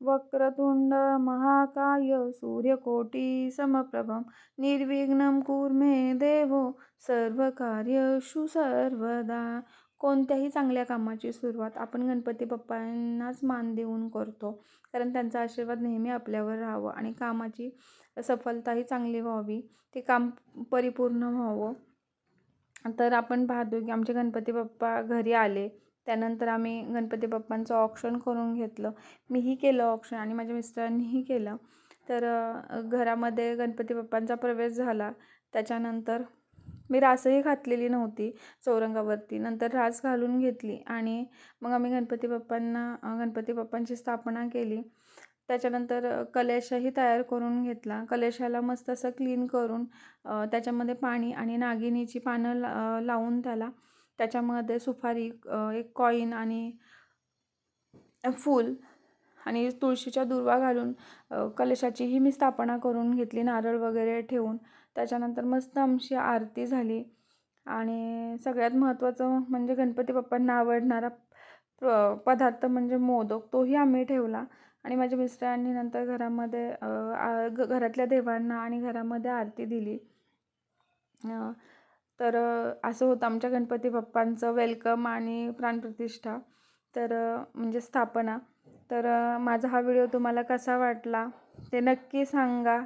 वक्रतुंड महाकाय सूर्यकोटी समप्रभं निर्विघ्नं कुरु मे देवो सर्वकार्येषु सर्वदा. कोणत्याही चांगल्या कामाची सुरुवात आपण गणपती बाप्पांनाच मान देऊन करतो, कारण त्यांचा आशीर्वाद नेहमी आपल्यावर राहावं आणि कामाची सफलताही चांगली व्हावी, ते काम परिपूर्ण व्हावं. तर आपण पाहतो की आमचे गणपती बाप्पा घरी आले, त्यानंतर आम्ही गणपती बाप्पांचं ऑक्शन करून घेतलं. मीही केलं ऑक्शन आणि माझ्या मिस्टरांनीही केलं. तर घरामध्ये गणपती बाप्पांचा प्रवेश झाला. त्याच्यानंतर मी रासही घातलेली नव्हती चौरंगावरती, नंतर रास घालून घेतली आणि मग आम्ही गणपती बाप्पांची स्थापना केली. त्याच्यानंतर कलशही तयार करून घेतला. कलशाला मस्त असं क्लीन करून त्याच्यामध्ये पाणी आणि नागिनीची पानं लावून त्याच्यामध्ये सुपारी, एक कॉईन आणि फूल आणि तुळशीच्या दुर्वा घालून कलशाचीही मी स्थापना करून घेतली, नारळ वगैरे ठेवून. त्याच्यानंतर मस्त आमची आरती झाली आणि सगळ्यात महत्त्वाचं म्हणजे गणपती बाप्पांना आवडणारा पदार्थ म्हणजे मोदक, तोही आम्ही ठेवला. आणि माझ्या मिस्टरांनी नंतर घरातल्या देवांना आणि घरामध्ये आरती दिली. तर असं होतं आमच्या गणपती बाप्पांचं वेलकम आणि प्राणप्रतिष्ठा, तर म्हणजे स्थापना. तर माझा हा व्हिडिओ तुम्हाला कसा वाटला ते नक्की सांगा.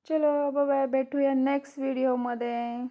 चलो बाय, भेटूया नेक्स्ट व्हिडिओमध्ये.